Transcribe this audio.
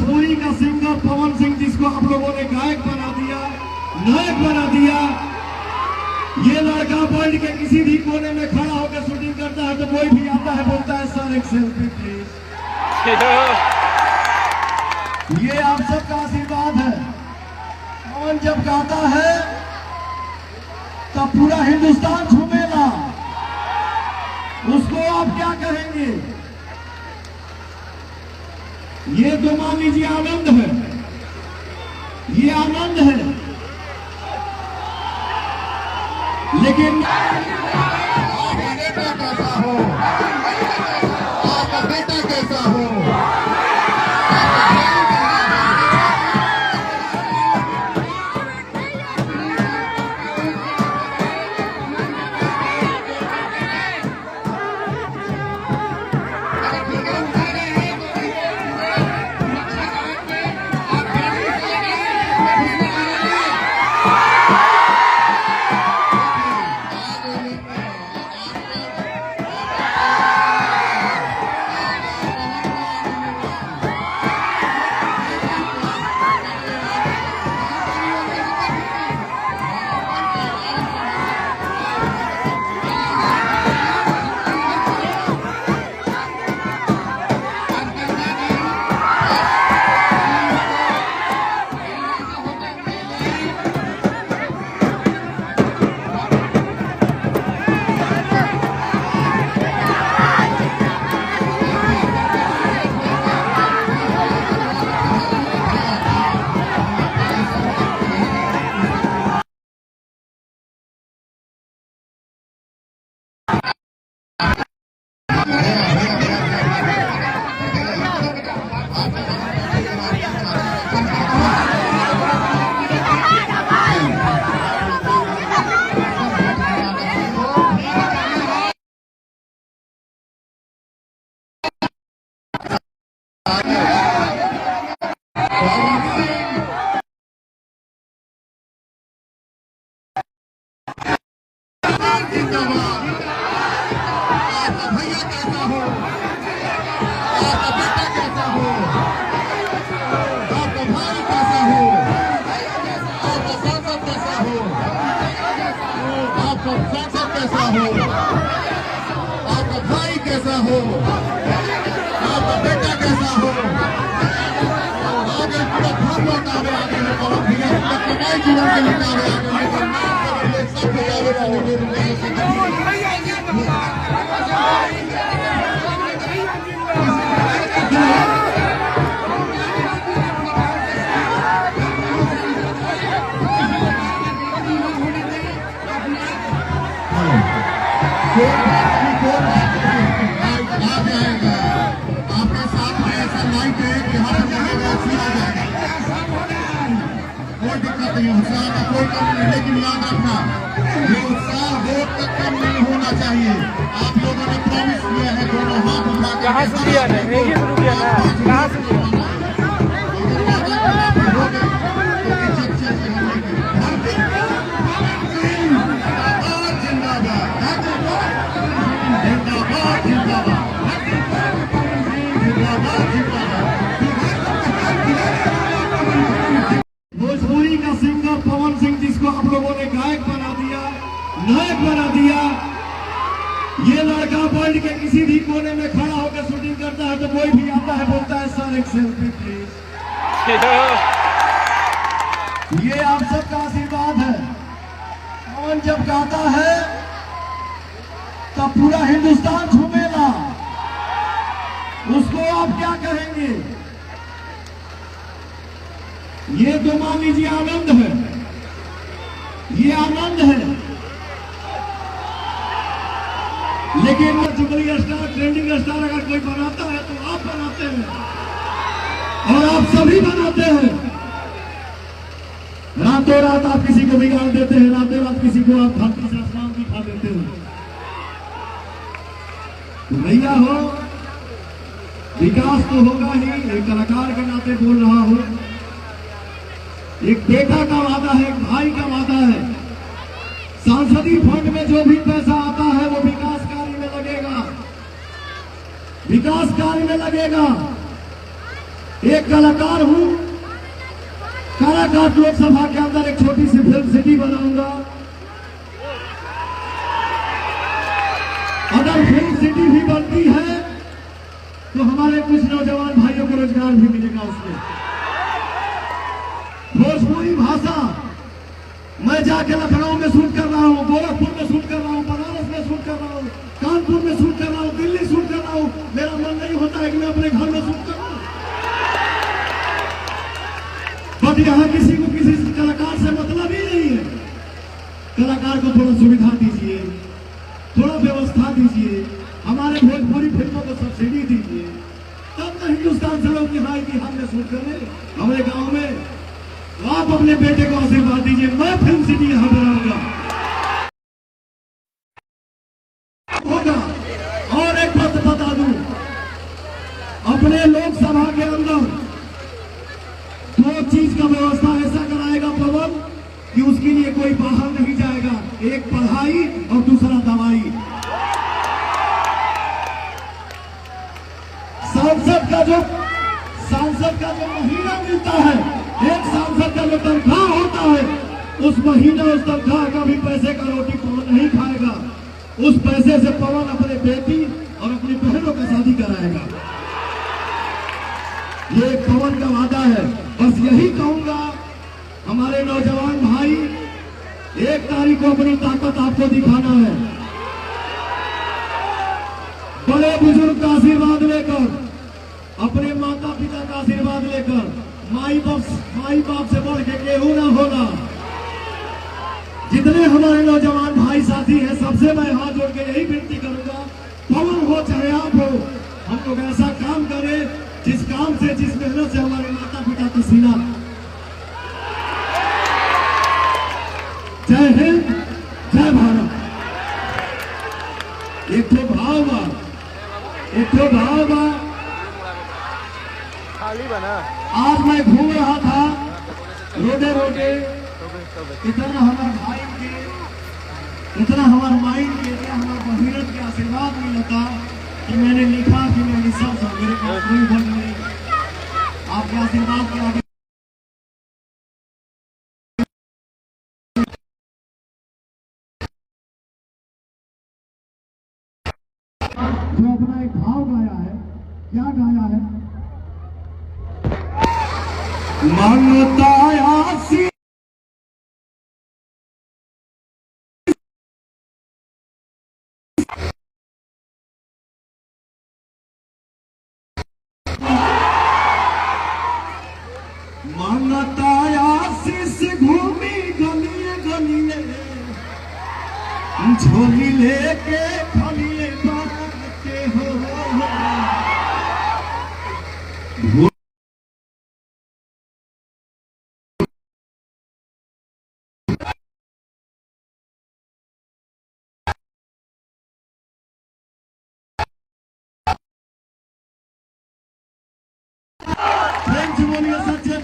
भोजपुरी का सिंगर पवन सिंह, जिसको आप लोगों ने गायक बना दिया, नायक बना दिया, ये लड़का वर्ल्ड के किसी भी कोने में खड़ा होकर शूटिंग करता है तो कोई भी आता है बोलता है सर एक सेल्फी प्लीज। ये आप सबका आशीर्वाद है। पवन जब गाता है तब पूरा हिंदुस्तान झूमेगा, उसको आप क्या कहेंगे? ये तो मान लीजिए आनंद है, ये आनंद है, लेकिन बेटा कैसा हो, आपका बेटा कैसा हो, आपका भाई कैसा हो, आपका बेटा कैसा हो, आगे पूरा घर लौटावे, आगे पवन भैया कमाई जीवन के लौटावे, आगे सब आपके साथ में ऐसा लाइट है कि हर जगह आ जाएगा, कोई दिक्कत नहीं, उत्साह का कोई कमी नहीं, लेकिन याद रखना ये उत्साह वोट तक कम नहीं होना चाहिए। आप लोगों ने प्रॉमिस किया है दोनों हाथ उठा के, कहाँ से दिया है, यही शुरू किया ना, कहाँ से दिया भोजपुरी का सिंगर पवन सिंह, जिसको आप लोगों ने गायक बना दिया, नायक बना दिया, ये लड़का वर्ल्ड के किसी भी कोने में खड़ा होकर शूटिंग करता है तो कोई भी आता है बोलता है सर एक सेल्फी प्लीज। ये आप सबका आशीर्वाद है। पवन जब गाता है तब पूरा हिंदुस्तान झूमेगा, उसको आप क्या कहेंगे? ये तो मान लीजिए आनंद है, ये आनंद है, लेकिन जुबली स्टार, ट्रेंडिंग स्टार अगर कोई बनाता है तो आप बनाते हैं और आप सभी बनाते हैं। रातों रात आप किसी को बिगाड़ देते हैं, रातों रात किसी को आप धरती से आसमान दिखा देते हैं। तो भैया हो, विकास तो होगा ही, एक कलाकार के नाते बोल रहा हूं, एक बेटा का वादा है, एक भाई का वादा है। सांसदीय फंड में जो भी पैसा आता है वो विकास कार्य में लगेगा, विकास कार्य में लगेगा। एक कलाकार हूं, काराकाट लोकसभा के अंदर एक छोटी सी फिल्म सिटी बनाऊंगा। अगर फिल्म सिटी भी बनती है तो हमारे कुछ नौजवान भाइयों को रोजगार भी मिलेगा उसमें। भोजपुरी भाषा मैं जाके लखनऊ में शूट कर रहा हूँ, गोरखपुर में शूट कर रहा हूँ, बनारस में शूट कर रहा हूँ, कानपुर में शूट कर रहा हूँ, दिल्ली शूट कर रहा हूँ। मेरा मन नहीं होता है कि मैं अपने घर में शूट करूँ। बट यहाँ किसी को किसी कलाकार से मतलब ही नहीं है। कलाकार को थोड़ा सुविधा दीजिए, थोड़ा व्यवस्था दीजिए, हमारे भोजपुरी फिल्मों को सब्सिडी दीजिए, तब न हिंदुस्तान से लोग यहाँ बिहार में शूट करें, हमारे गांव में। आप अपने बेटे को आशीर्वाद दीजिए, मैं फिल्म सिटी यहां बनाऊंगा होगा। और एक बात बता दूं, अपने लोकसभा के अंदर दो चीज का व्यवस्था ऐसा कराएगा पवन कि उसके लिए कोई बाहर नहीं जाएगा। एक पढ़ाई और दूसरा दवाई। सांसद का जो महीना मिलता है, एक सांसद का जो तनख्वाह होता है, उस महीना उस तनख्वाह का भी पैसे का रोटी पवन नहीं खाएगा। उस पैसे से पवन अपने बेटी और अपनी बहनों का शादी कराएगा। ये पवन का वादा है। बस यही कहूंगा हमारे नौजवान भाई, 1 तारीख को अपनी ताकत आपको दिखाना है। बड़े बुजुर्ग का आशीर्वाद लेकर, अपने माता पिता का आशीर्वाद लेकर, माई बाप से बढ़ के केहू ना होना। जितने हमारे नौजवान भाई साथी हैं, सबसे मैं हाथ जोड़ के यही विनती करूंगा, पवन हो चाहे आप हो, हम लोग ऐसा काम करें जिस काम से, जिस मेहनत से हमारे माता पिता का सीना। जय हिंद, जय भारत। एक तो भाव बा, खाली बना। आज मैं घूम रहा था रोडे इतना हमारे भाई के, इतना हमारे माइंड के, इतना हमारे बहिरत के आशीर्वाद मिलता कि मैंने लिखा कि मैं लिखा था, मेरे पास कोई बन नहीं। आपके आशीर्वाद के आगे जो अपना एक भाव गाया है, क्या गाया है? मांगता आसी मांगता आशीष घूमी गलिए गलिए, झोली लेके खलिए बाटे हो। बोलिए सच्चे